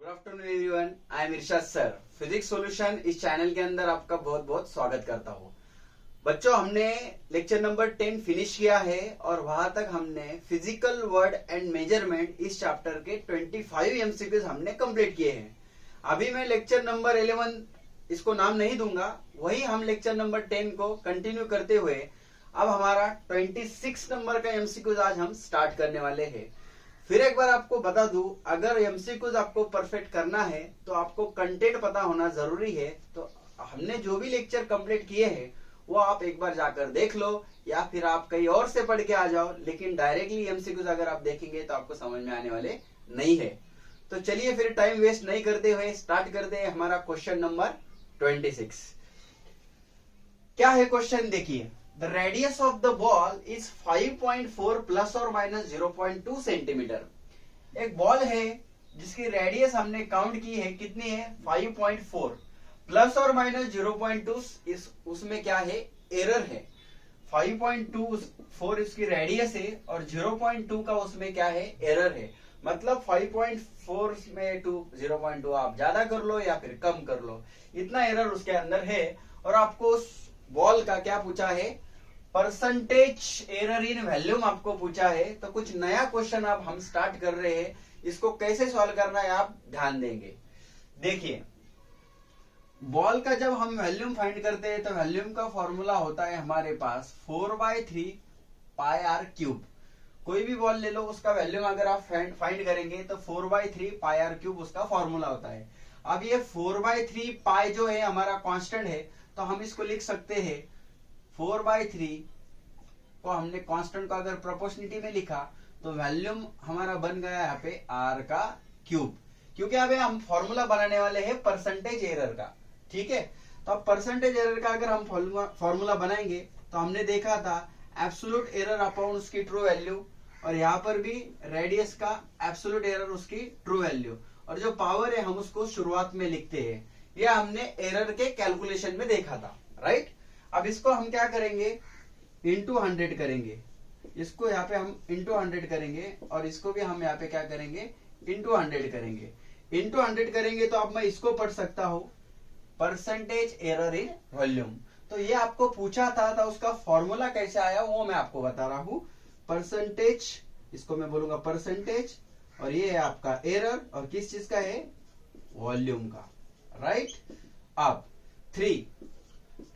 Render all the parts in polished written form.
Good afternoon everyone, I am Irshad sir. Physics solution इस channel के अंदर आपका बहुत बहुत स्वागत करता हूँ। बच्चों, हमने लेक्चर नंबर 10 फिनिश किया है और वहां तक हमने फिजिकल वर्ड एंड मेजरमेंट इस चैप्टर के 25 एमसीक्यूज हमने कंप्लीट किए हैं। अभी मैं लेक्चर नंबर 11 इसको नाम नहीं दूंगा, वही हम लेक्चर नंबर 10 को कंटिन्यू करते हुए अब हमारा 26 नंबर का एमसीक्यूज आज हम स्टार्ट करने वाले हैं। फिर एक बार आपको बता दूं, अगर एमसीक्यूज आपको परफेक्ट करना है तो आपको कंटेंट पता होना जरूरी है। तो हमने जो भी लेक्चर कंप्लीट किए हैं वो आप एक बार जाकर देख लो, या फिर आप कहीं और से पढ़ के आ जाओ, लेकिन डायरेक्टली एमसीक्यूज अगर आप देखेंगे तो आपको समझ में आने वाले नहीं है। तो चलिए फिर टाइम वेस्ट नहीं करते हुए स्टार्ट करते हैं हमारा क्वेश्चन नंबर 26। क्या है क्वेश्चन, देखिए। The radius of the ball is 5.4 plus और माइनस 0.2 सेंटीमीटर। एक बॉल है जिसकी रेडियस हमने काउंट की है, कितनी है? 5.4 प्लस और माइनस 0.2। उसमें क्या है? एरर है। 5.24 इसकी रेडियस है और 0.2 का उसमें क्या है? एरर है। मतलब 5.4 में 0.2 आप ज्यादा कर लो या फिर कम कर लो, इतना एरर उसके अंदर है। और आपको बॉल का क्या पूछा है? परसेंटेज एरर इन वॉल्यूम आपको पूछा है। तो कुछ नया क्वेश्चन अब हम स्टार्ट कर रहे हैं, इसको कैसे सॉल्व करना है आप ध्यान देंगे। देखिए, बॉल का जब हम वॉल्यूम फाइंड करते हैं तो वॉल्यूम का फॉर्मूला होता है हमारे पास 4/3 पाई आर क्यूब। कोई भी बॉल ले लो, उसका वॉल्यूम अगर आप फाइंड करेंगे तो 4/3 पाई आर क्यूब उसका फॉर्मूला होता है। अब ये 4/3 पाई जो है हमारा कांस्टेंट है, तो हम इसको लिख सकते हैं 4/3 को हमने कांस्टेंट को अगर प्रोपोर्शनलिटी में लिखा तो वॉल्यूम हमारा बन गया यहाँ पे आर का क्यूब, क्योंकि अब हम फॉर्मूला बनाने वाले हैं परसेंटेज एरर का। ठीक है, तो अब परसेंटेज एरर का अगर हम फॉर्मूला बनाएंगे तो हमने देखा था एब्सोल्यूट एरर अपॉन उसकी ट्रू वैल्यू, और यहाँ पर भी रेडियस का एब्सोल्यूट एरर उसकी ट्रू वैल्यू, और जो पावर है हम उसको शुरुआत में लिखते हैं। यह हमने एरर के कैलकुलेशन में देखा था, राइट। अब इसको हम क्या करेंगे? इंटू 100 करेंगे। इसको यहाँ पे हम इंटू 100 करेंगे और इसको भी हम यहाँ पे क्या करेंगे? इंटू 100 करेंगे। इंटू 100 करेंगे तो अब मैं इसको पढ़ सकता हूँ परसेंटेज एरर इन वॉल्यूम। तो ये आपको पूछा था उसका फॉर्मूला कैसे आया वो मैं आपको बता रहा हूँ। परसेंटेज, इसको मैं बोलूंगा परसेंटेज, और ये है आपका एरर, और किस चीज का है? वॉल्यूम का, राइट। अब 3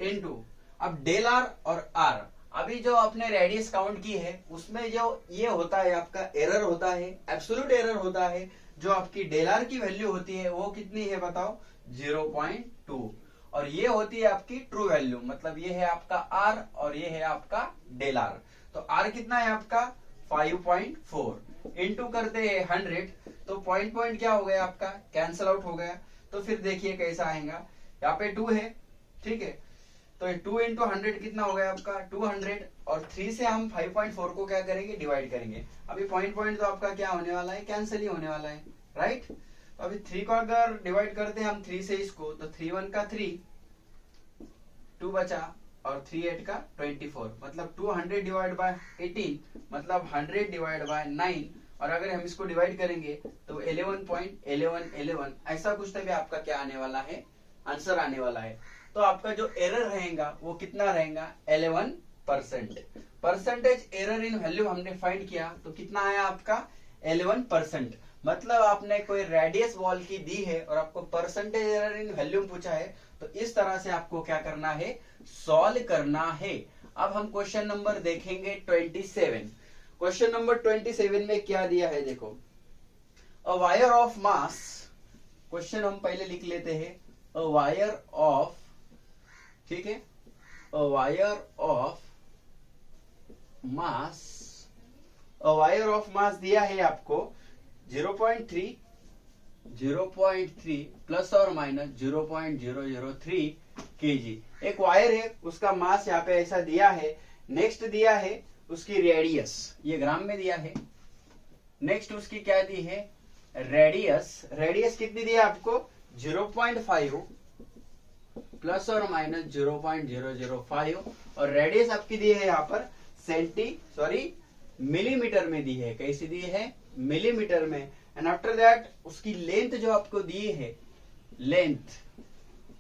इंटू, अब डेल आर और आर, अभी जो आपने रेडियस काउंट की है उसमें जो ये होता है आपका एरर होता है, एब्सोल्यूट एरर होता है। जो आपकी डेल आर की वैल्यू होती है वो कितनी है बताओ? 0.2, और ये होती है आपकी ट्रू वैल्यू। मतलब ये है आपका आर और ये है आपका डेल आर। तो आर कितना है आपका? 5.4 इंटू करते हैं 100, तो पॉइंट क्या हो गया आपका? कैंसल आउट हो गया। तो फिर देखिए कैसा आएगा, यहाँ पे 2 है, ठीक है। तो 2 इंटू 100 कितना हो गया आपका? 200, और 3 से हम 5.4 को क्या करेंगे? डिवाइड करेंगे। अभी पॉइंट तो आपका क्या होने वाला है? कैंसिल ही होने वाला है, राइट। तो अभी 3 को अगर डिवाइड करते हैं हम 3 से इसको, तो 3 1 का 3, 2 बचा, और 3 8 का 24, मतलब 200 डिवाइड बाय 18, मतलब 100 डिवाइड बाय 9, और अगर हम इसको डिवाइड करेंगे तो 11.1111 ऐसा कुछ तभी आपका क्या आने वाला है? आंसर आने वाला है। तो आपका जो एरर रहेगा वो कितना रहेगा? 11%। परसेंटेज एरर इन वैल्यू हमने फाइंड किया तो कितना आया आपका? 11%। मतलब आपने कोई रेडियस बॉल की दी है और आपको परसेंटेज एरर इन वैल्यू पूछा है, तो इस तरह से आपको क्या करना है? सॉल्व करना है। अब हम क्वेश्चन नंबर देखेंगे 27। क्वेश्चन नंबर 27 में क्या दिया है देखो। A wire of mass, question हम पहले लिख लेते हैं। अ वायर ऑफ, ठीक है, a wire of mass, a wire of mass दिया है आपको 0.3 प्लस और माइनस 0.003 केजी। एक वायर है, उसका मास यहाँ पे ऐसा दिया है। नेक्स्ट दिया है उसकी रेडियस, ये ग्राम में दिया है। नेक्स्ट उसकी क्या दी है? रेडियस। रेडियस कितनी दी है आपको? 0.5 प्लस और माइनस 0.005, और रेडियस आपकी दी है यहाँ पर मिलीमीटर में दी है। कैसी दी है? मिलीमीटर में। एंड आफ्टर दैट उसकी लेंथ जो आपको दी है, लेंथ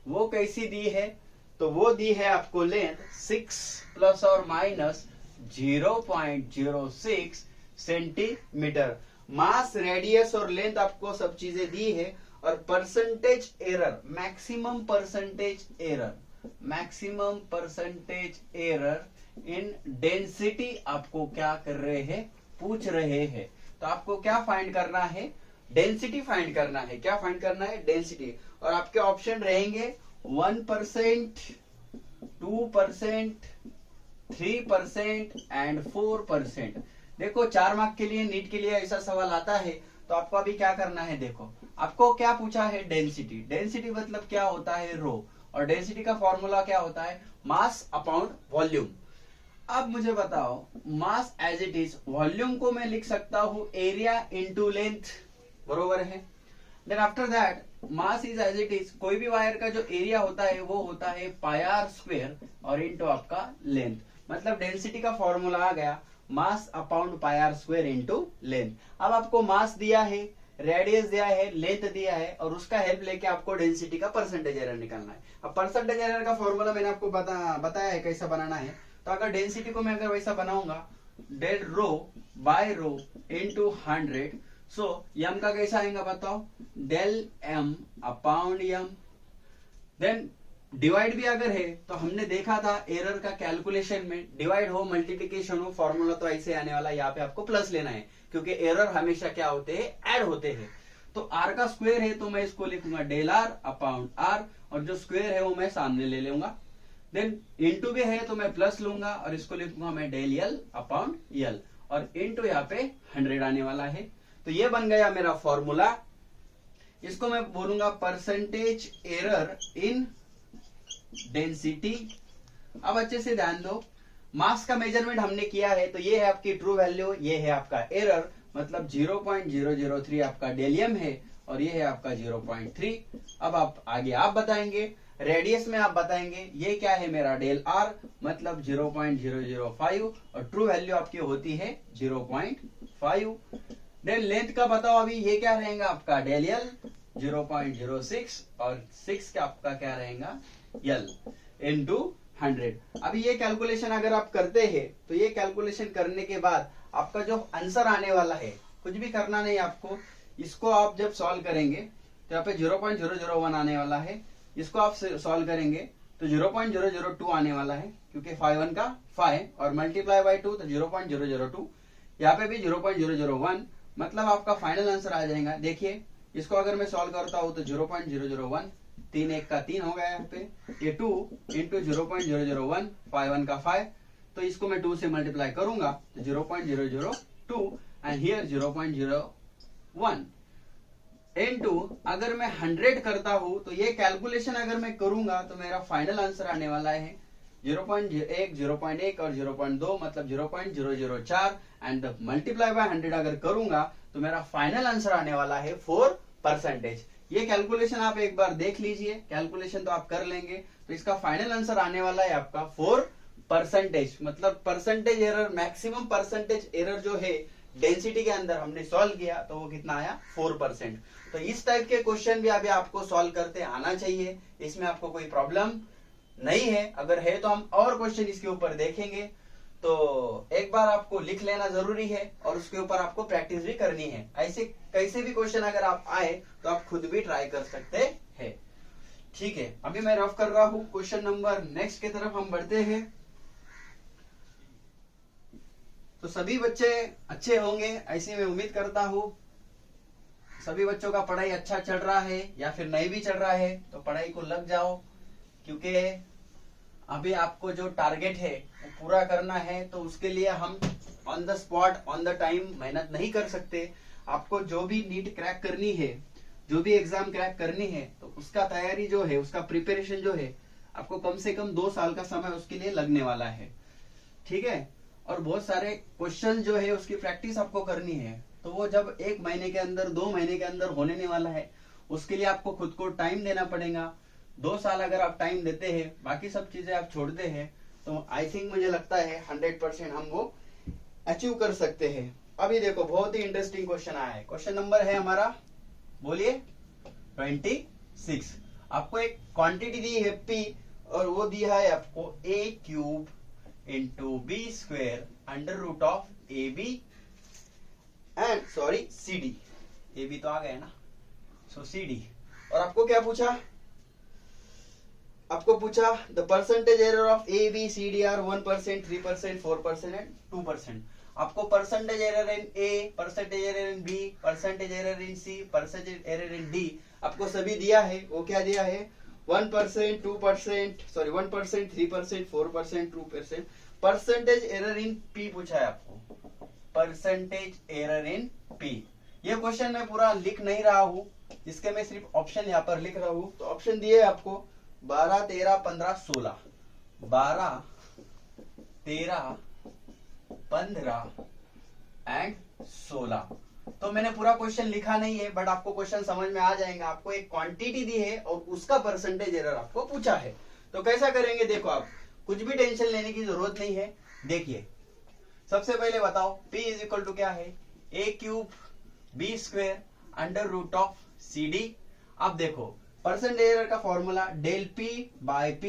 वो कैसी दी है, तो वो दी है आपको लेंथ 6 प्लस और माइनस 0.06 सेंटीमीटर। मास, रेडियस और लेंथ आपको सब चीजें दी है, और percentage error, maximum percentage error इन डेंसिटी आपको क्या कर रहे हैं, पूछ रहे हैं। तो आपको क्या फाइंड करना है, डेंसिटी फाइंड करना है। क्या फाइंड करना है, डेंसिटी। और आपके ऑप्शन रहेंगे 1%, 2%, 3% एंड 4%। देखो 4 मार्क के लिए, नीट के लिए ऐसा सवाल आता है, तो आपको अभी क्या करना है, देखो आपको क्या पूछा है, डेंसिटी। डेंसिटी मतलब क्या होता है, रो, और डेंसिटी का फॉर्मूला क्या होता है, मास अपॉन वॉल्यूम। अब मुझे बताओ, mass as it is, volume को मैं लिख सकता हूं एरिया इंटू लेंथ, बरोबर है। Then after that mass is as it is, कोई भी वायर का जो एरिया होता है वो होता है पाई आर स्क्वायर और इंटू आपका लेंथ। मतलब डेंसिटी का फॉर्मूला आ गया mass upon pi R square into length. अब आपको मास दिया है, रेडियस दिया है, लेंथ दिया है, और उसका हेल्प लेके आपको डेंसिटी का परसेंटेज एरर निकालना है। अब परसेंटेज एरर का फॉर्मूला मैंने आपको बताया है कैसा बनाना है। तो अगर डेंसिटी को मैं अगर वैसा बनाऊंगा, del rho by rho into 100, सो यम का कैसा आएगा बताओ, डेल एम अपॉन यम। देन डिवाइड भी अगर है, तो हमने देखा था एरर का कैलकुलेशन में, डिवाइड हो मल्टीप्लीकेशन हो, फॉर्मूला तो ऐसे आने वाला, यहाँ पे आपको प्लस लेना है, क्योंकि एरर हमेशा क्या होते हैं, ऐड होते हैं। तो आर का स्क्वायर है, तो मैं इसको लिखूंगा डेल आर अपॉन आर, और जो स्क्वायर है वो मैं सामने ले लूंगा। देन इंटू भी है तो मैं प्लस लूंगा, और इसको लिखूंगा मैं डेल यल अपॉन यल, और इंटू यहाँ पे 100 आने वाला है। तो ये बन गया मेरा फॉर्मूला। इसको मैं बोलूंगा परसेंटेज एरर इन डेंसिटी। अब अच्छे से ध्यान दो, मास का मेजरमेंट हमने किया है, तो ये है आपकी ट्रू वैल्यू, ये है आपका एरर, मतलब 0.003 आपका डेलियम है, और ये है आपका 0.3। अब आप आगे आप बताएंगे, रेडियस में आप बताएंगे ये क्या है मेरा डेल आर, मतलब 0.005, और ट्रू वैल्यू आपकी होती है 0.5। देन लेंथ का बताओ अभी, ये क्या रहेगा आपका डेल यल 0.06, और 6 का आपका क्या रहेगा यल इंटू 100। अभी ये कैलकुलेशन अगर आप करते हैं, तो ये कैलकुलेशन करने के बाद आपका जो आंसर आने वाला है, कुछ भी करना नहीं आपको, इसको आप जब सॉल्व करेंगे तो यहाँ पे 0.001 आने वाला है। इसको आप सॉल्व करेंगे तो 0.002 आने वाला है, क्योंकि 5 का 5 और मल्टीप्लाई बाय 2 तो 0.002, यहाँ पे भी 0.001, मतलब आपका फाइनल आंसर आ जाएगा। देखिए इसको अगर मैं सॉल्व करता हूं तो 0.001, 3 1 का 3 हो गया यहाँ पे, ये 2 इंटू 0.001, 5 का 5, तो इसको मैं 2 से मल्टीप्लाई करूंगा तो 0.002 एंड हियर 0.01 इनटू, अगर मैं 100 करता हूं तो ये कैलकुलेशन अगर मैं करूंगा तो मेरा फाइनल आंसर आने वाला है 0.1, 0.1 और 0.2, मतलब 0.004 एंड मल्टीप्लाई बाय 100 अगर करूंगा तो मेरा फाइनल आंसर आने वाला है 4%। ये कैलकुलेशन आप एक बार देख लीजिए, कैलकुलेशन तो आप कर लेंगे, तो इसका फाइनल आंसर आने वाला है आपका 4%। मतलब percentage error, maximum percentage error जो है डेंसिटी के अंदर हमने सॉल्व किया तो वो कितना आया 4%। तो इस टाइप के क्वेश्चन भी अभी आपको सॉल्व करते आना चाहिए, इसमें आपको कोई प्रॉब्लम नहीं है। अगर है तो हम और क्वेश्चन इसके ऊपर देखेंगे, तो एक बार आपको लिख लेना जरूरी है और उसके ऊपर आपको प्रैक्टिस भी करनी है। ऐसे कैसे भी क्वेश्चन अगर आप आए तो आप खुद भी ट्राई कर सकते हैं। ठीक है, अभी मैं रफ कर रहा हूं, क्वेश्चन नंबर नेक्स्ट की तरफ हम बढ़ते हैं। तो सभी बच्चे अच्छे होंगे ऐसी मैं उम्मीद करता हूं। सभी बच्चों का पढ़ाई अच्छा चल रहा है या फिर नहीं भी चल रहा है तो पढ़ाई को लग जाओ, क्योंकि अभी आपको जो टारगेट है वो पूरा करना है, तो उसके लिए हम on the spot on the time मेहनत नहीं कर सकते। आपको जो भी नीट क्रैक करनी है, जो भी एग्जाम क्रैक करनी है, तो उसका तैयारी जो है, उसका प्रिपरेशन जो है, आपको कम से कम 2 साल का समय उसके लिए लगने वाला है। ठीक है, और बहुत सारे क्वेश्चन जो है उसकी प्रैक्टिस आपको करनी है, तो वो जब 1 महीने के अंदर 2 महीने के अंदर होने वाला है, उसके लिए आपको खुद को टाइम देना पड़ेगा। 2 साल अगर आप टाइम देते हैं, बाकी सब चीजें आप छोड़ते हैं, तो आई थिंक मुझे लगता है 100% हम वो अचीव कर सकते हैं। अभी देखो बहुत ही इंटरेस्टिंग क्वेश्चन आया है। क्वेश्चन नंबर है हमारा, बोलिए 26। आपको एक क्वांटिटी दी है P और वो दिया है आपको a³ into b² under root of AB and CD। AB तो आ गया ना, सो CD। और आपको क्या पूछा, आपको पूछा the percentage error of A B C D are 1%, 3%, 4% and 2%। आपको percentage error in A, percentage error in B, percentage error in C, percentage error in D आपको सभी दिया है। वो क्या दिया है, 1%, 2%, 1%, 3%, 4%, 2%। परसेंटेज एरर इन P पूछा है आपको, परसेंटेज एरर इन P। ये क्वेश्चन मैं पूरा लिख नहीं रहा हूं, इसके मैं सिर्फ ऑप्शन यहाँ पर लिख रहा हूं। तो ऑप्शन दिए आपको 12, 13, 15, 16, 12, 13, 15 एंड 16। तो मैंने पूरा क्वेश्चन लिखा नहीं है, बट आपको क्वेश्चन समझ में आ जाएगा। आपको एक क्वांटिटी दी है और उसका परसेंटेज एरर आपको पूछा है। तो कैसा करेंगे, देखो आप कुछ भी टेंशन लेने की जरूरत नहीं है। देखिए सबसे पहले बताओ P इज इक्वल टू क्या है, a³ b² under root of CD। अब देखो परसेंटेज एरर का formula del P by P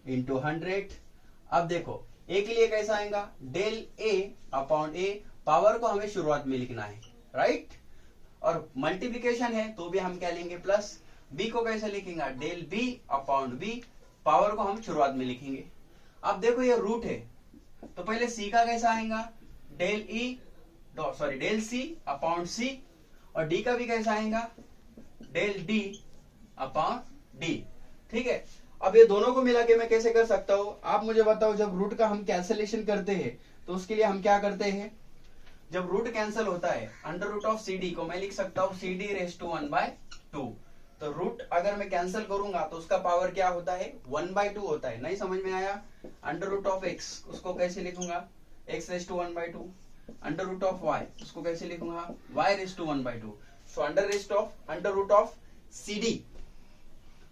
into 100। अब देखो A के लिए कैसा आएगा, del A upon A, power को हमें शुरुआत में लिखना है, राइट। और मल्टीप्लीकेशन है तो भी हम क्या लेंगे, प्लस। B को कैसे लिखेंगे, del B upon B, power को हम शुरुआत में लिखेंगे। अब देखो ये रूट है तो पहले C का कैसा आएगा, del C अपॉन C, और D का भी कैसा आएगा, del D अपॉन D। ठीक है, अब ये दोनों को मिला के मैं कैसे कर सकता हूं, आप मुझे बताओ। जब रूट का हम कैंसलेशन करते हैं तो उसके लिए हम क्या करते हैं, जब रूट कैंसिल होता है अंडर रूट ऑफ CD को मैं लिख सकता हूं CD रेज़ टू 1/2। तो रूट अगर मैं कैंसिल करूंगा तो उसका पावर क्या होता है, 1/2 होता है। नहीं समझ में आया, अंडर रूट ऑफ x उसको कैसे लिखूंगा, x raise to 1/2। Under root of y उसको कैसे लिखूंगा, y raise to 1/2। So under root of CD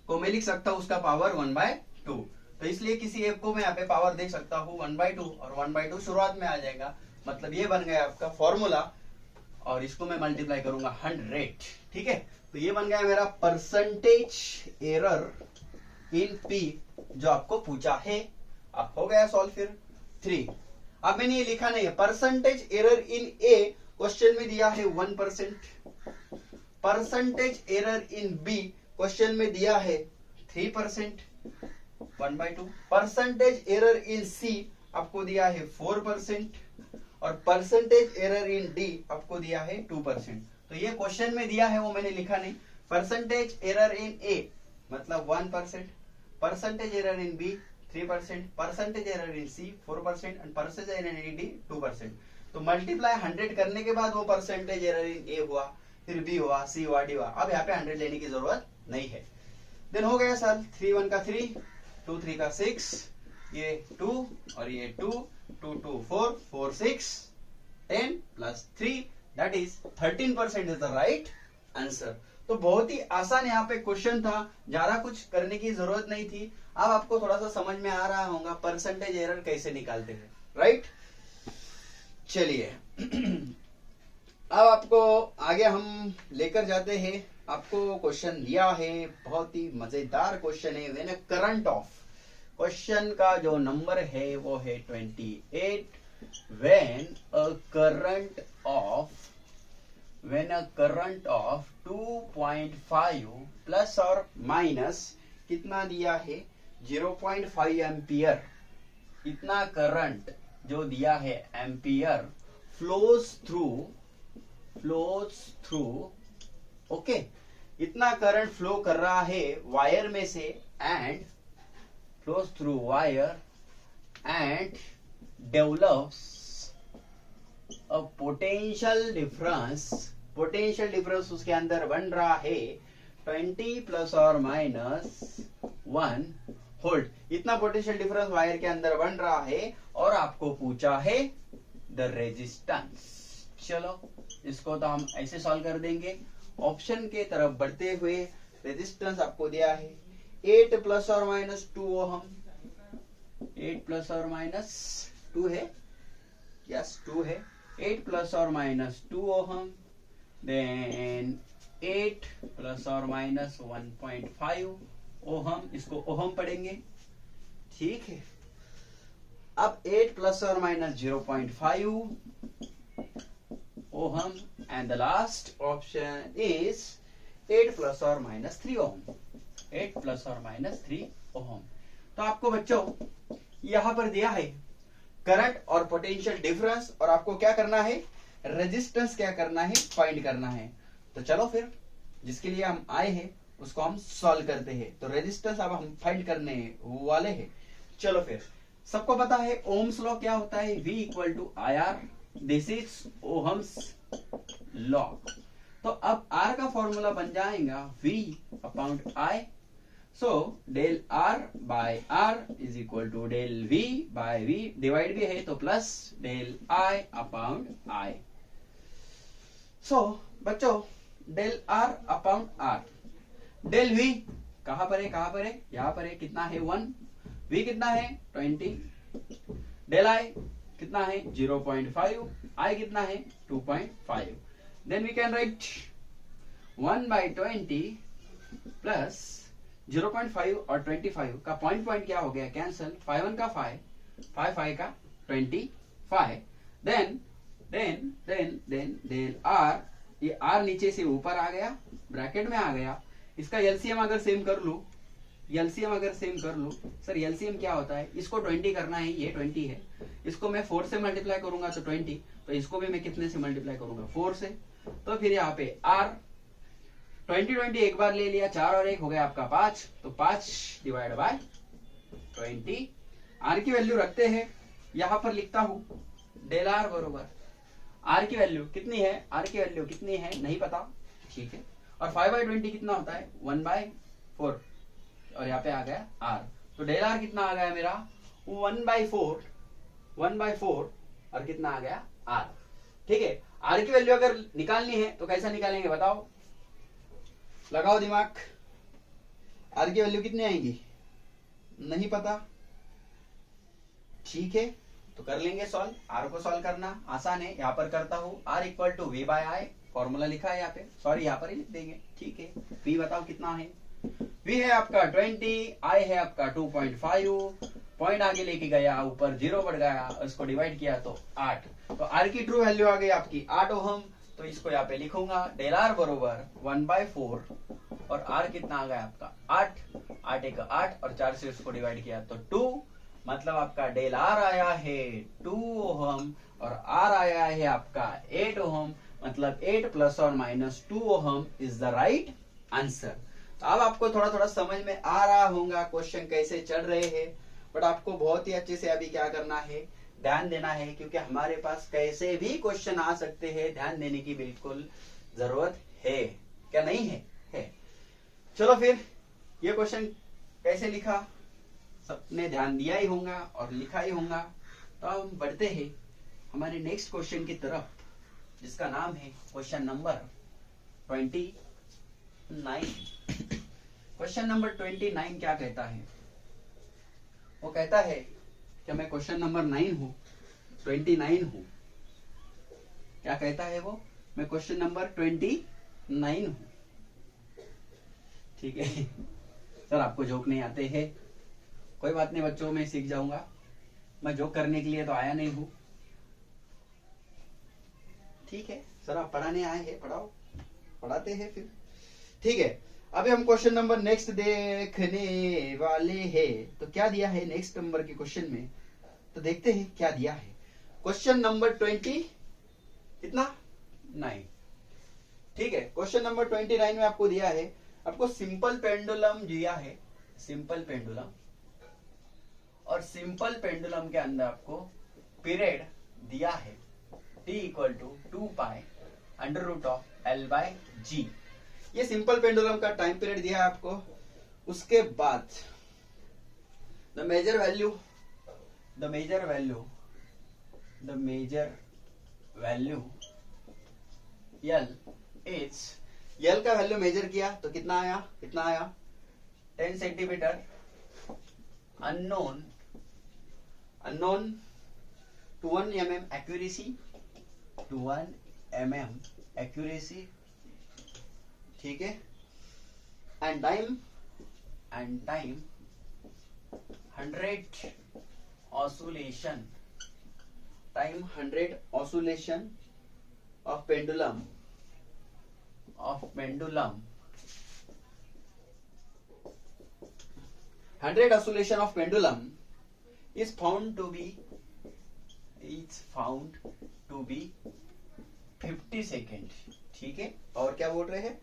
को मैं लिख सकता हूं उसका पावर 1/2। तो इसलिए किसी एक को मैं यहाँ पे पावर दे सकता हूँ 1/2 और 1/2 शुरुआत में आ जाएगा। मतलब ये बन गया आपका फॉर्मूला, और इसको मैं मल्टीप्लाई करूंगा 100। ठीक है, तो ये बन गया मेरा परसेंटेज एरर इन P जो आपको पूछा है। अब हो गया सॉल्व। फिर 3, अब मैंने ये लिखा नहीं है, percentage error in A question में दिया है 1%, percentage error in B question में दिया है 3%, 1/2। परसेंटेज एरर इन C आपको दिया है 4%, और परसेंटेज एरर इन D आपको दिया है 2%। तो ये क्वेश्चन में दिया है वो मैंने लिखा नहीं। परसेंटेज एरर इन A मतलब 1%, percentage error in B 3%, percentage error in C 4% and percentage error in D 2%। तो मल्टीप्लाई 100 करने के बाद वो परसेंटेज एरर इन A हुआ, फिर B हुआ, C हुआ, D हुआ। अब यहाँ पे 100 लेने की जरूरत नहीं है। देन हो गया सर, 3 1 का 3, 2 3 का 6, ये 2 और ये 2, 2 2 4, 4 6, 10 plus 3 that is 13% is the right answer. तो बहुत ही आसान यहाँ पे क्वेश्चन था, ज्यादा कुछ करने की जरूरत नहीं थी। अब आपको थोड़ा सा समझ में आ रहा होगा परसेंटेज एरर कैसे निकालते हैं, राइट। चलिए अब आपको आगे हम लेकर जाते हैं। आपको क्वेश्चन दिया है, बहुत ही मजेदार क्वेश्चन है। When a current of, question का जो नंबर है वो है 28। When a current of 2.5 plus और माइनस कितना दिया है, 0.5 एम्पियर। इतना करंट जो दिया है एम्पियर फ्लोज थ्रू ओके, इतना करंट फ्लो कर रहा है वायर में से and flows through wire and develops a potential difference उसके अंदर बन रहा है 20 प्लस और माइनस 1 वोल्ट। इतना पोटेंशियल डिफरेंस वायर के अंदर बन रहा है और आपको पूछा है द रेजिस्टेंस। चलो इसको तो हम ऐसे सॉल्व कर देंगे। ऑप्शन के तरफ बढ़ते हुए रेजिस्टेंस आपको दिया है 8 प्लस और माइनस 2 ओहम। 8 प्लस और माइनस 2 है, यस 2 है। 8 plus or minus 2 ohm, then 8 plus or minus 1.5 ohm, इसको ओहम पढ़ेंगे, ठीक है। अब 8 प्लस और minus 0.5 ohm and the last option is 8 plus और माइनस 3 ओहम, 8 प्लस और माइनस 3 ओहम। तो आपको बच्चों यहां पर दिया है करंट और पोटेंशियल डिफरेंस, और आपको क्या करना है, रेजिस्टेंस क्या करना है, फाइंड करना है। तो चलो फिर जिसके लिए हम आए हैं उसको हम सॉल्व करते हैं। तो रेजिस्टेंस अब हम फाइंड करने वाले हैं। चलो फिर, सबको पता है ओम्स लॉ क्या होता है, V equal to I R, this is Ohm's law. तो अब R का फॉर्मूला बन जाएगा V upon I, so del R by R is equal to del V by V, divide भी है तो plus del I upon I। So बच्चों del R upon R, del V कहां पर है, कहां पर है, यहां पर है, कितना है 1, V कितना है 20, डेल I कितना है 0.5, I कितना है 2.5, then we can write 1/20 plus 0.5 और 25 का पॉइंट क्या हो गया, कैंसल, 5 1 का 5, 5 5 का 25, देन डेल R, ये R नीचे से ऊपर आ गया, ब्रैकेट में आ गया, इसका एलसीएम अगर सेम कर लूं, सर एलसीएम क्या होता है, इसको 20 करना है, ये 20 है, इसको मैं 4 से मल्टीप्लाई करूंगा तो 20, तो इसको भी मैं कितने से मल्टीप्लाई करूंगा, 4 से। तो फिर यहाँ पे R 20 एक बार ले लिया, 4 और 1 हो गया आपका 5, तो 5 डिवाइड बाय 20, R की वैल्यू रखते हैं, यहां पर लिखता हूं डेल R बरोबर, R की वैल्यू कितनी है, नहीं पता, ठीक है, और 5/20 कितना होता है 1/4, और यहाँ पे आ गया R, तो डेल R कितना आ गया मेरा 1/4 और कितना आ गया R, ठीक है। R की वैल्यू अगर निकालनी है तो कैसा निकालेंगे बताओ, लगाओ दिमाग, R की वैल्यू कितनी आएगी, नहीं पता, ठीक है, तो कर लेंगे सॉल्व। R को सॉल्व करना आसान है, यहाँ पर करता हूं, R equal to V by I, formula लिखा है यहाँ पे, सॉरी यहाँ पर ही लिख देंगे, ठीक है। V बताओ कितना है, V है आपका 20, I है आपका 2.5, पॉइंट आगे लेके गया, ऊपर 0 बढ़ गया, उसको डिवाइड किया तो 8, तो R की ट्रू वैल्यू आ गई आपकी 8 ओहम, तो इसको यहाँ पे लिखूंगा डेल R बरोबर 1/4, और R कितना आ गया आपका 8, 8 एक 8 और 4 से उसको डिवाइड किया तो 2, मतलब आपका डेल R आया है 2 ओहम और R आया है आपका 8 ओहम, मतलब 8 प्लस और minus 2 ohm is the right answer. तो अब आपको थोड़ा थोड़ा समझ में आ रहा होगा क्वेश्चन कैसे चल रहे हैं, बट आपको बहुत ही अच्छे से अभी क्या करना है, ध्यान देना है, क्योंकि हमारे पास कैसे भी क्वेश्चन आ सकते हैं, ध्यान देने की बिल्कुल जरूरत है, क्या नहीं है, है। चलो फिर ये क्वेश्चन कैसे लिखा, सबने ध्यान दिया ही होगा और लिखा ही होगा। तो हम बढ़ते हैं हमारे नेक्स्ट क्वेश्चन की तरफ, जिसका नाम है क्वेश्चन नंबर 29। क्वेश्चन नंबर 29 क्या कहता है, वो कहता है कि मैं क्वेश्चन नंबर 9 हूं, 29 हूं, क्या कहता है वो, मैं क्वेश्चन नंबर 29 हूं, ठीक है। सर आपको जोक नहीं आते हैं, कोई बात नहीं बच्चों, मैं सीख जाऊंगा, मैं जोक करने के लिए तो आया नहीं हूं, ठीक है। सर आप पढ़ाने आए हैं, पढ़ाओ, पढ़ाते हैं फिर, ठीक है। अभी हम क्वेश्चन नंबर नेक्स्ट देखने वाले हैं। तो क्या दिया है नेक्स्ट नंबर के क्वेश्चन में, तो देखते हैं क्या दिया है। क्वेश्चन नंबर 20 कितना 9, ठीक है। क्वेश्चन नंबर 29 में आपको दिया है, आपको सिंपल पेंडुलम दिया है, सिंपल पेंडुलम, और सिंपल पेंडुलम के अंदर आपको पीरियड दिया है t इक्वल टू 2π√L/G, ये सिंपल पेंडुलम का टाइम पीरियड दिया है आपको। उसके बाद the measure value L is, L का वैल्यू मेजर किया तो कितना आया 10 centimetre, unknown to 1 mm accuracy, to 1 mm accuracy, ठीक है, and time 100 oscillation, time 100 oscillation of pendulum 100 oscillation of pendulum is found to be 50 second, ठीक है। और क्या बोल रहे हैं,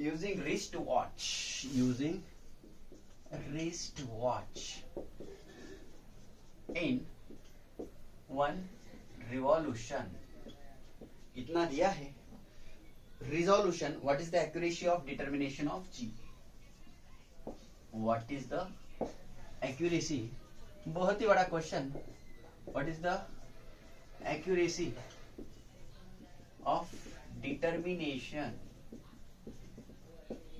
using wristwatch in 1 revolution, इतना दिया है। resolution, what is the accuracy of determination of G, what is the accuracy, बहुत ही बड़ा question, what is the accuracy of determination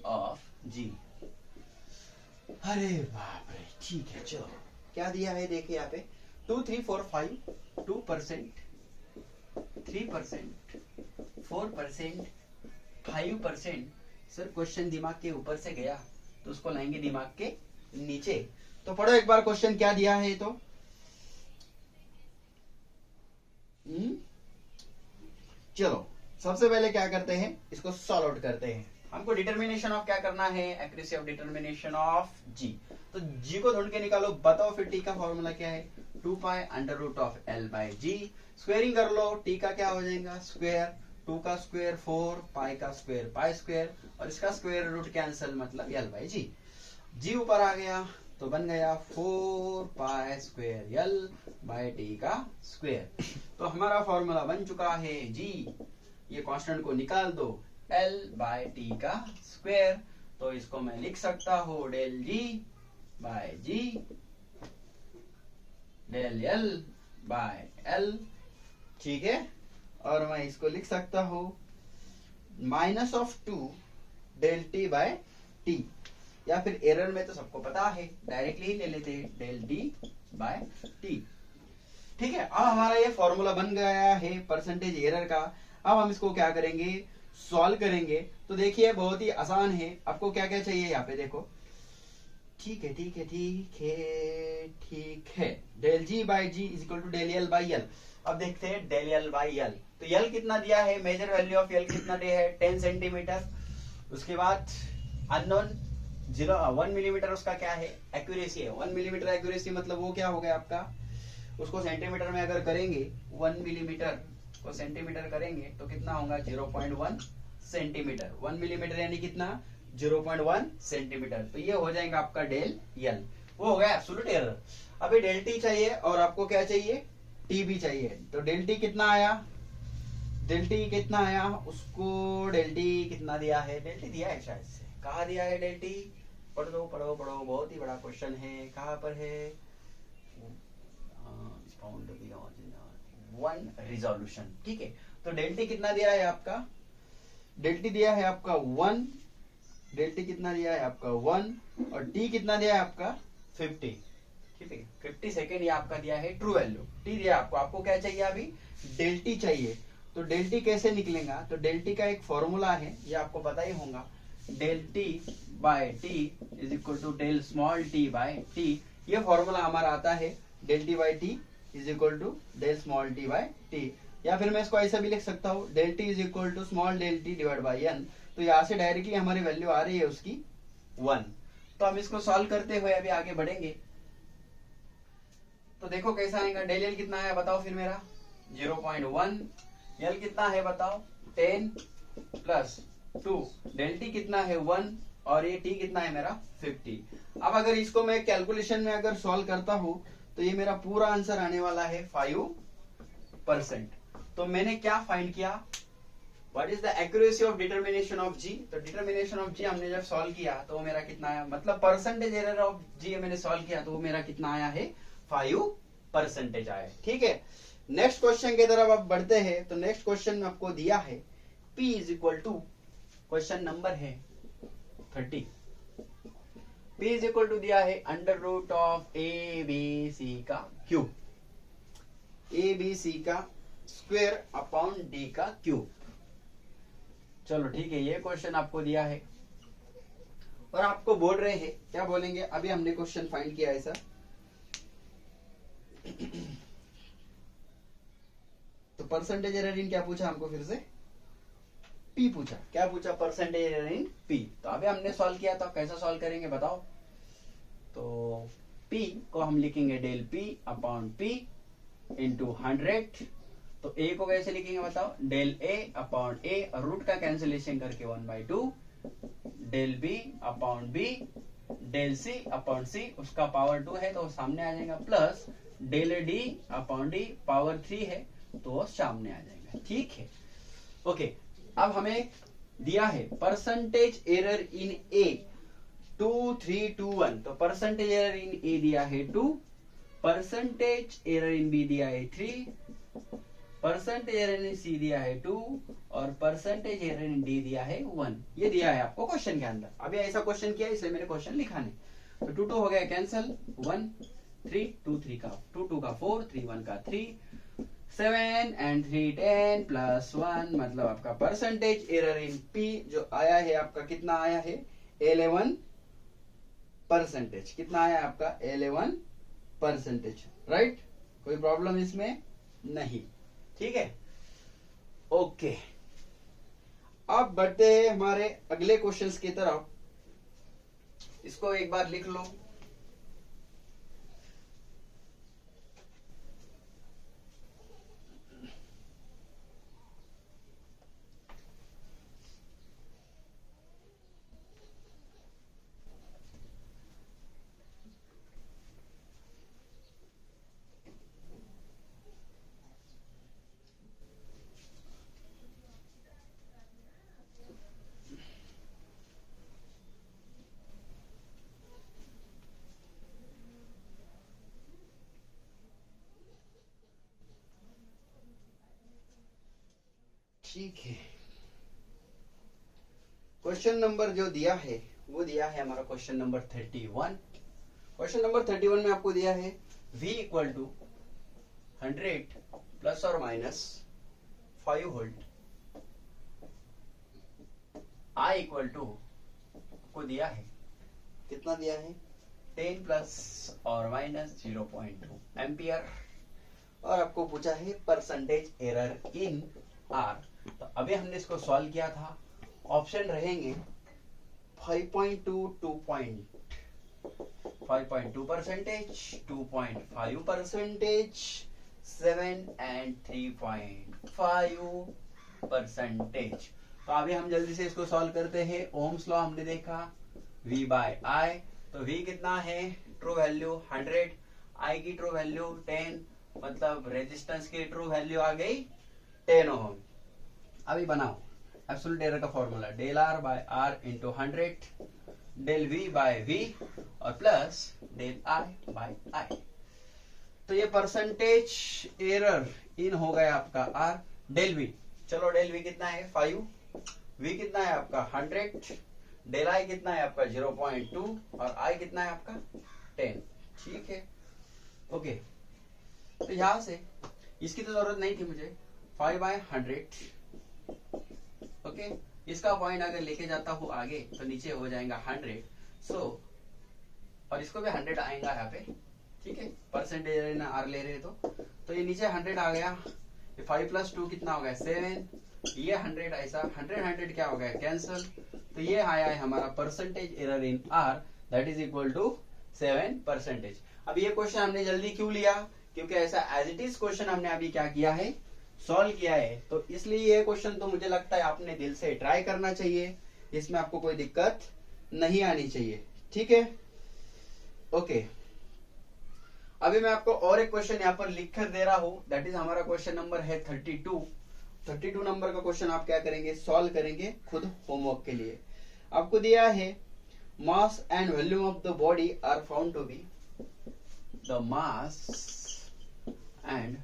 of G। अरे बाप रे, ठीक है, चलो क्या दिया है देखिए यहाँ पे 2, 3, 4, 5, 2%, 3%, 4%, 5%। सर क्वेश्चन दिमाग के ऊपर से गया तो उसको लाएंगे दिमाग के नीचे। तो पढ़ो एक बार क्वेश्चन क्या दिया है। तो चलो सबसे पहले क्या करते हैं, इसको सॉल्व आउट करते हैं। हमको डिटर्मिनेशन ऑफ क्या करना है, accuracy of determination of g. तो जी को ढूंढ के निकालो, बताओ फिर टी का फॉर्मूला क्या है, 2 pi under root of L by G. Squaring कर लो, टी का क्या हो जाएगा स्क्वेयर, 2 का स्क्वेयर 4, पाई का स्क्वेयर पाई स्क्वेयर, और इसका स्क्वेयर रूट कैंसिल, मतलब एल बाई जी। जी ऊपर आ गया तो बन गया 4 पाई स्क्वेयर एल बाई टी का स्क्वेयर। तो हमारा फॉर्मूला बन चुका है जी, ये कांस्टेंट को निकाल दो, एल बाय टी का स्क्वेयर। तो इसको मैं लिख सकता हूं del G by G del L by L, ठीक है। और मैं इसको लिख सकता हूं -2 डेल टी बाय टी, या फिर एरर में तो सबको पता है डायरेक्टली ही ले लेते हैं डेल टी बाय टी, ठीक है। अब हमारा ये फॉर्मूला बन गया है परसेंटेज एरर का। अब हम इसको क्या करेंगे, सॉल्व करेंगे। तो देखिए बहुत ही आसान है, आपको क्या क्या चाहिए यहाँ पे देखो, ठीक है ठीक है ठीक है ठीक है, del G by G is equal to del L by L. अब देखते हैं डेल एल बाई एल, तो एल कितना दिया है, मेजर वैल्यू ऑफ एल कितना दिया है 10 सेंटीमीटर। उसके बाद अननोन 1 मिलीमीटर उसका क्या है एक्यूरेसी है, 1 मिलीमीटर एक्यूरेसी, मतलब वो क्या हो गया आपका, उसको सेंटीमीटर में अगर करेंगे 1 मिलीमीटर को सेंटीमीटर करेंगे तो कितना होगा 0.1 सेंटीमीटर। 1 मिलीमीटर यानी कितना 0.1 सेंटीमीटर। तो ये हो जाएगा आपका डेल एल, वो हो गया एब्सोल्यूट एरर। अभी डेल टी चाहिए और आपको क्या चाहिए, टी भी चाहिए। तो डेल टी कितना आया, डेल टी कितना आया, उसको डेल टी कितना दिया है, डेल टी दिया है शायद से, कहा दिया है डेल टी, पढ़ दो पढ़ो पढ़ो, बहुत ही बड़ा क्वेश्चन है, कहाँ पर है, 1 रिजोल्यूशन, ठीक है। तो डेल टी कितना दिया है आपका, डेल टी दिया है आपका 1, डेल टी कितना दिया है आपका 1, और टी कितना दिया है आपका 50, ठीक है 50 सेकेंड ये आपका दिया है ट्रू वैल्यू, टी दिया आपको। आपको क्या चाहिए अभी, डेल टी चाहिए। तो डेल टी कैसे निकलेगा, तो डेल टी का एक फॉर्मूला है, ये आपको पता ही होगा, del T by T is equal to del small T by T. ये फॉर्मूला हमारा आता है del T by T is equal to del small T by T, या फिर मैं इसको ऐसा भी लिख सकता हूँ del T is equal to small del T divide by N. तो यहाँ से डायरेक्टली हमारी वैल्यू आ रही है उसकी 1। तो हम इसको सॉल्व करते हुए अभी आगे बढ़ेंगे। तो देखो कैसा आएगा, डेल एल कितना है बताओ फिर मेरा 0.1, एल कितना है बताओ 10 प्लस 2, डेल टी कितना है 1, और ये टी कितना है मेरा 50। अब अगर इसको मैं कैलकुलेशन में अगर सॉल्व करता हूँ तो ये मेरा पूरा आंसर आने वाला है 5%। तो मैंने क्या फाइंड किया, what is the accuracy of determination of g. तो डिटर्मिनेशन ऑफ जी हमने जब सॉल्व किया तो वो मेरा कितना आया, मतलब परसेंटेज एरर ऑफ जी मैंने सॉल्व किया तो वो मेरा कितना आया है 5% आया, ठीक है। नेक्स्ट क्वेश्चन की तरफ आप बढ़ते हैं। तो नेक्स्ट क्वेश्चन में आपको दिया है P is equal to, question number है 30, P इज इक्वल टू दिया है under root of A B C का क्यूब, ए बी सी का स्क्वायर अपॉन डी का क्यूब। चलो ठीक है, ये क्वेश्चन आपको दिया है और आपको बोल रहे हैं, क्या बोलेंगे, अभी हमने क्वेश्चन फाइंड किया है सर। तो परसेंटेज एरर इन क्या पूछा हमको, फिर से पी पूछा। क्या पूछा, परसेंटेज एरर इन पी। तो अभी हमने सॉल्व किया था, कैसा सॉल्व करेंगे बताओ। तो पी को हम लिखेंगे del p upon p into 100। तो ए को कैसे लिखेंगे बताओ, del a upon a, root का कैंसिलेशन करके 1/2, del b upon b, del c upon c, उसका पावर 2 है तो सामने आ जाएगा, plus del d upon d, power 3 है तो वो सामने आ जाएगा। ठीक है, ओके। अब हमें दिया है परसेंटेज एरर इन ए 2321। तो परसेंटेज एरर इन ए दिया है 2, परसेंटेज एरर इन बी दिया है 3, परसेंटेज एरर इन सी दिया है 2 और परसेंटेज एरर इन डी दिया है 1। ये दिया है आपको क्वेश्चन के अंदर। अभी ऐसा क्वेश्चन किया इसलिए मेरे क्वेश्चन लिखाने। तो 2 2 हो गया कैंसल, 1 3 2 3 का 2 2 का 4 3 1 का 3 7 and 3 10 प्लस 1, मतलब आपका परसेंटेज एरर इन पी जो आया है आपका, कितना आया है 11%। कितना आया आपका 11%, राइट। कोई प्रॉब्लम इसमें नहीं, ठीक है, ओके। अब बढ़ते हैं हमारे अगले क्वेश्चंस की तरफ। इसको एक बार लिख लो। ठीक है, क्वेश्चन नंबर जो दिया है वो दिया है हमारा क्वेश्चन नंबर 31। क्वेश्चन नंबर 31 में आपको दिया है V इक्वल टू 100 प्लस और minus 5 volt, I equal to आपको दिया है, कितना दिया है 10 प्लस और माइनस 0.2 एम्पियर, और आपको पूछा है परसेंटेज एरर इन R। तो अभी हमने इसको सॉल्व किया था। ऑप्शन रहेंगे 5.2, 5.2%, 2.5%, 7 and 3.5%। तो अभी हम जल्दी से इसको सॉल्व करते हैं। ओम्स लॉ हमने देखा, V बाय I। तो V कितना है, ट्रू वैल्यू 100, I की ट्रू वैल्यू 10, मतलब रेजिस्टेंस की ट्रू वैल्यू आ गई 10 ओम। अभी बनाओ एब्सोल्यूट एरर का formula, del R by R into 100, del V by V और plus del I by I। तो ये परसेंटेज एरर इन हो गया आपका R। डेल V, चलो डेल V कितना है 5, V कितना है आपका 100, डेल I कितना है आपका 0.2 और I कितना है आपका 10। ठीक है, ओके। तो यहां से इसकी तो जरूरत नहीं थी मुझे, 5/100, ओके। इसका पॉइंट अगर लेके जाता हूँ आगे तो नीचे हो जाएगा 100, और इसको भी 100 आएगा यहाँ पे, ठीक है, परसेंटेज आर ले रहे तो ये नीचे 100 आ गया। ये 5 प्लस 2 कितना हो गया 7, ये 100 ऐसा 100 क्या हो गया कैंसल। तो ये आया है हमारा percentage error in R, that is equal to 7%। अब ये क्वेश्चन हमने जल्दी क्यों लिया, क्योंकि ऐसा एज इट इज क्वेश्चन हमने अभी क्या किया है, सॉल्व किया है। तो इसलिए ये क्वेश्चन तो मुझे लगता है आपने दिल से ट्राई करना चाहिए, इसमें आपको कोई दिक्कत नहीं आनी चाहिए, ठीक है, ओके। अभी मैं आपको और एक क्वेश्चन यहाँ पर लिख कर दे रहा हूं, दैट इज हमारा क्वेश्चन नंबर है 32 नंबर का क्वेश्चन आप क्या करेंगे, सॉल्व करेंगे खुद होमवर्क के लिए। आपको दिया है mass and volume of the body are found to be, the mass and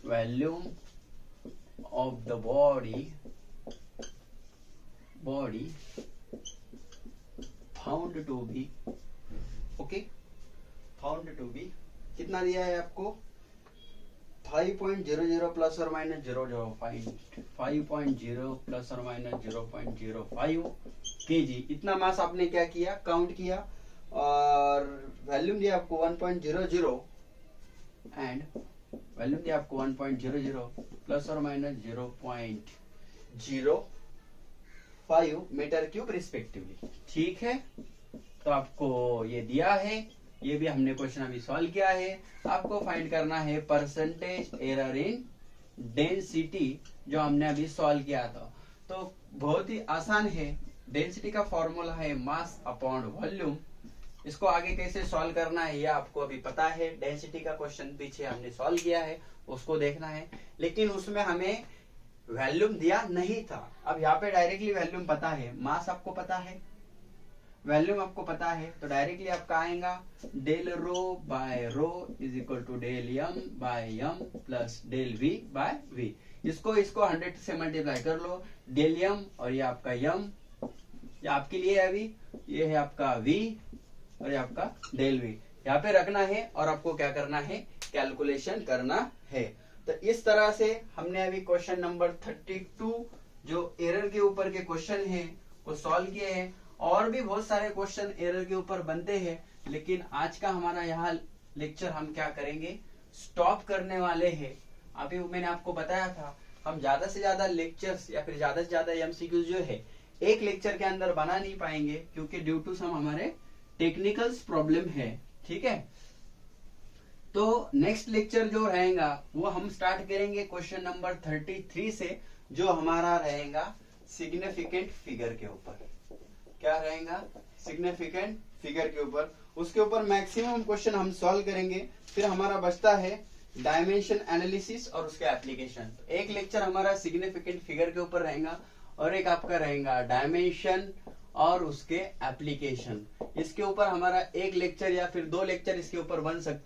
volume of the body found to be, okay, found to be कितना दिया है आपको 5.00 प्लस और माइनस 5.0 प्लस और माइनस 0.05 kg, इतना मास आपने क्या किया, काउंट किया, और वॉल्यूम दिया आपको 1.00 एंड वॉल्यूम दिया आपको 1.00 प्लस और माइनस 0.05 मीटर क्यूब रिस्पेक्टिवली। ठीक है, तो आपको ये दिया है, ये भी हमने क्वेश्चन अभी सॉल्व किया है। आपको फाइंड करना है परसेंटेज एरर इन डेंसिटी, जो हमने अभी सॉल्व किया था। तो बहुत ही आसान है, डेंसिटी का फॉर्मूला है मास अपॉन वॉल्यूम। इसको आगे कैसे सॉल्व करना है ये आपको अभी पता है, डेंसिटी का क्वेश्चन पीछे हमने सॉल्व किया है, उसको देखना है, लेकिन उसमें हमें वॉल्यूम दिया नहीं था। अब यहाँ पे डायरेक्टली वॉल्यूम पता है, मास आपको पता है, वॉल्यूम आपको पता है, तो डायरेक्टली आपका आएगा del rho by rho is equal to del M by M plus del V by V. इसको 100 से मल्टीप्लाई कर लो, डेल एम और ये आपका एम, ये आपके लिए है अभी, ये है आपका वी और ये आपका डेल वी, यहाँ पे रखना है और आपको क्या करना है, कैलकुलेशन करना है। तो इस तरह से हमने अभी क्वेश्चन नंबर 32 जो एरर के ऊपर के क्वेश्चन है वो सॉल्व किए हैं। और भी बहुत सारे क्वेश्चन एरर के ऊपर बनते हैं, लेकिन आज का हमारा यहाँ लेक्चर हम क्या करेंगे, स्टॉप करने वाले हैं। अभी मैंने आपको बताया था हम ज्यादा से ज्यादा लेक्चर्स या फिर ज्यादा से ज्यादा एमसीक्यू जो है एक लेक्चर के अंदर बना नहीं पाएंगे, क्योंकि ड्यू टू सम हमारे टेक्निकल्स प्रॉब्लम है। ठीक है, तो नेक्स्ट लेक्चर जो रहेगा वो हम स्टार्ट करेंगे क्वेश्चन नंबर 33 से, जो हमारा रहेगा सिग्निफिकेंट फिगर के ऊपर। क्या रहेगा, सिग्निफिकेंट फिगर के ऊपर, उसके ऊपर मैक्सिमम क्वेश्चन हम सॉल्व करेंगे। फिर हमारा बचता है डायमेंशन एनालिसिस और उसके एप्लीकेशन। एक लेक्चर हमारा सिग्निफिकेंट फिगर के ऊपर रहेगा और एक आपका रहेगा डायमेंशन और उसके एप्लीकेशन। इसके ऊपर हमारा एक लेक्चर या फिर 2 लेक्चर इसके ऊपर बन सकते हैं।